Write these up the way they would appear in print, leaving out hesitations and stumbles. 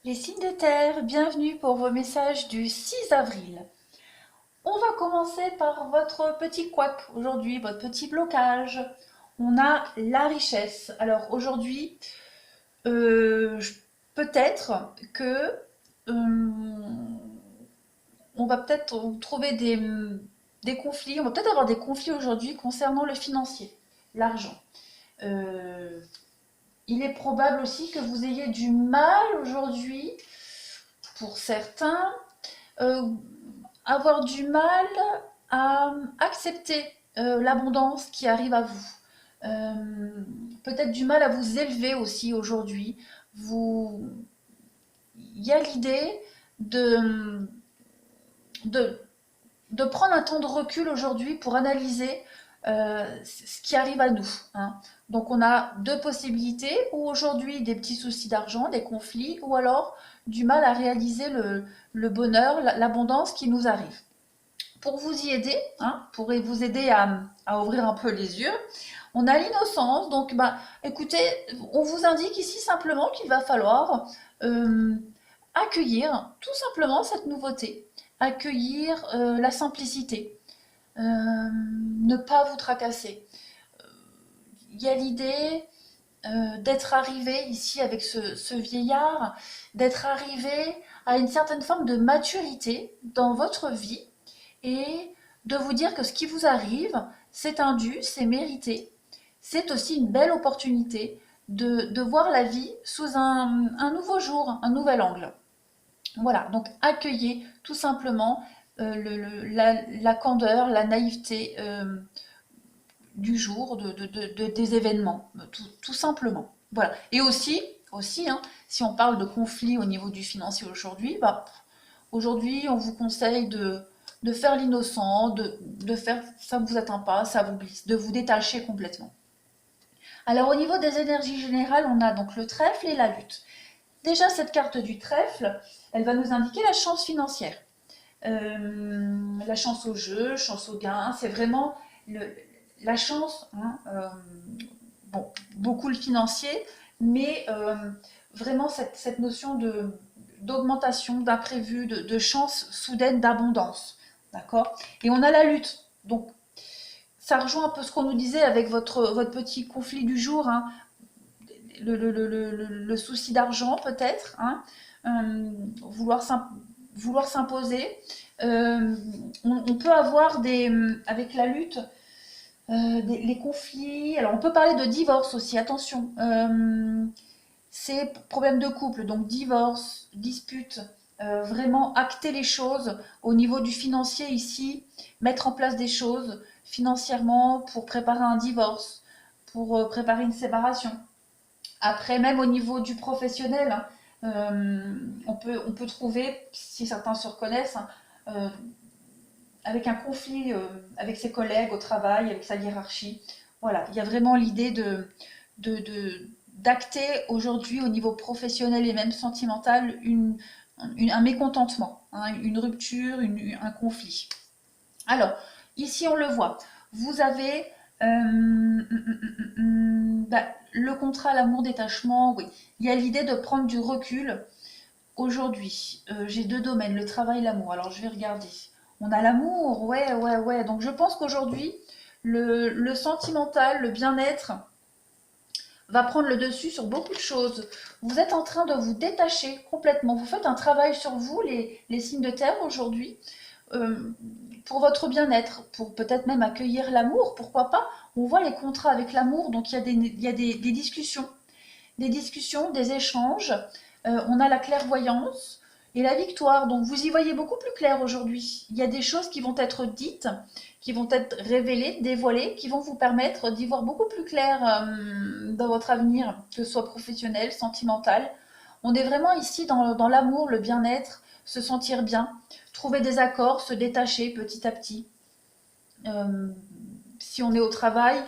Les signes de terre, bienvenue pour vos messages du 6 avril. On va commencer par votre petit couac aujourd'hui, votre petit blocage. On a la richesse. Alors aujourd'hui, euh, peut-être que on va peut-être trouver des conflits, on va peut-être avoir des conflits aujourd'hui concernant le financier, l'argent. Euh, il est probable aussi que vous ayez du mal aujourd'hui, pour certains, euh, avoir du mal à accepter l'abondance qui arrive à vous. Euh, Peut-être du mal à vous élever aussi aujourd'hui. Vous, il y a l'idée de, de, de prendre un temps de recul aujourd'hui pour analyser ce qui arrive à nous, hein. Donc on a deux possibilités, ou aujourd'hui des petits soucis d'argent, des conflits, ou alors du mal à réaliser le bonheur, l'abondance qui nous arrive. Pour vous y aider, hein, pour vous aider à ouvrir un peu les yeux, on a l'innocence. Donc, bah, écoutez, on vous indique ici simplement qu'il va falloir euh, accueillir tout simplement cette nouveauté, accueillir la simplicité, ne pas vous tracasser. Il y a l'idée d'être arrivé ici avec ce vieillard, d'être arrivé à une certaine forme de maturité dans votre vie et de vous dire que ce qui vous arrive, c'est un dû, c'est mérité. C'est aussi une belle opportunité de voir la vie sous un nouveau jour, un nouvel angle. Voilà, donc accueillez tout simplement la candeur, la naïveté du jour, des événements, tout simplement. Voilà. Et aussi hein, si on parle de conflit au niveau du financier aujourd'hui, bah, aujourd'hui on vous conseille de faire l'innocent, de faire ça ne vous atteint pas, ça vous glisse, de vous détacher complètement. Alors au niveau des énergies générales, on a donc le trèfle et la lutte. Déjà cette carte du trèfle, elle va nous indiquer la chance financière. La chance au jeu, chance au gain, c'est vraiment la chance, hein, bon, beaucoup le financier, mais vraiment cette notion d'augmentation, d'imprévu, de chance soudaine, d'abondance. D'accord. Et on a la lutte. Donc, ça rejoint un peu ce qu'on nous disait avec votre petit conflit du jour, hein, le souci d'argent peut-être, hein, euh, vouloir vouloir s'imposer. Euh, on peut avoir avec la lutte, les conflits. Alors, on peut parler de divorce aussi, attention. C'est problème de couple, donc divorce, dispute, vraiment acter les choses au niveau du financier ici, mettre en place des choses financièrement pour préparer un divorce, pour préparer une séparation. Après, même au niveau du professionnel, hein, on peut trouver, si certains se reconnaissent, hein, avec un conflit avec ses collègues au travail, avec sa hiérarchie. Voilà, il y a vraiment l'idée d'acter aujourd'hui au niveau professionnel et même sentimental un mécontentement, hein, une rupture, un conflit. Alors, ici on le voit, vous avez bah, le contrat, l'amour, détachement, oui. Il y a l'idée de prendre du recul. Aujourd'hui, j'ai deux domaines, le travail et l'amour. Alors, je vais regarder. On a l'amour, ouais, ouais, ouais. Donc, je pense qu'aujourd'hui, le sentimental, le bien-être va prendre le dessus sur beaucoup de choses. Vous êtes en train de vous détacher complètement. Vous faites un travail sur vous, les signes de terre aujourd'hui, euh, pour votre bien-être, pour peut-être même accueillir l'amour, pourquoi pas. On voit les contrats avec l'amour, donc il y a des discussions, des échanges. On a la clairvoyance et la victoire. Donc vous y voyez beaucoup plus clair aujourd'hui. Il y a des choses qui vont être dites, qui vont être révélées, dévoilées, qui vont vous permettre d'y voir beaucoup plus clair dans votre avenir, que ce soit professionnel, sentimental. On est vraiment ici dans l'amour, le bien-être, se sentir bien, trouver des accords, se détacher petit à petit. Euh, Si on est au travail,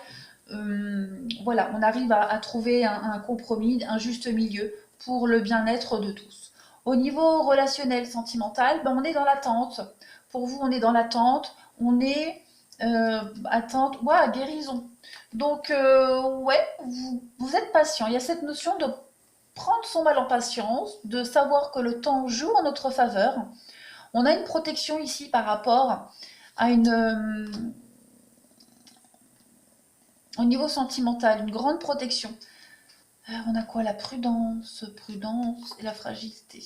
voilà, on arrive à trouver un compromis, un juste milieu pour le bien-être de tous. Au niveau relationnel, sentimental, ben on est dans l'attente. Pour vous, on est dans l'attente, on est attente, ouais, guérison. Donc, ouais, vous êtes patient. Il y a cette notion prendre son mal en patience, de savoir que le temps joue en notre faveur. On a une protection ici par rapport à au niveau sentimental, une grande protection. On a quoi? La prudence, prudence et la fragilité.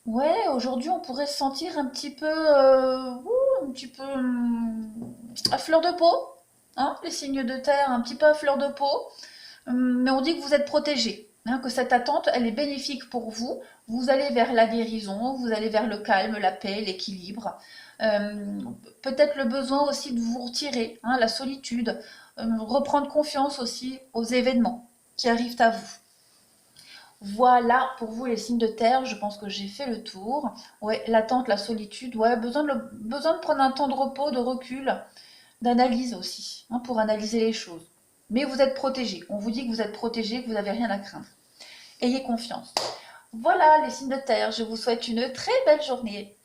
Ouais, aujourd'hui on pourrait se sentir un petit peu à fleur de peau, hein, les signes de terre, un petit peu à fleur de peau. Mais on dit que vous êtes protégé, hein, que cette attente, elle est bénéfique pour vous. Vous allez vers la guérison, vous allez vers le calme, la paix, l'équilibre. Euh, Peut-être le besoin aussi de vous retirer, hein, la solitude, reprendre confiance aussi aux événements qui arrivent à vous. Voilà pour vous les signes de terre, je pense que j'ai fait le tour. Ouais, l'attente, la solitude, ouais, besoin de prendre un temps de repos, de recul, d'analyse aussi, hein, pour analyser les choses. Mais vous êtes protégé. On vous dit que vous êtes protégé, que vous n'avez rien à craindre. Ayez confiance. Voilà les signes de terre. Je vous souhaite une très belle journée.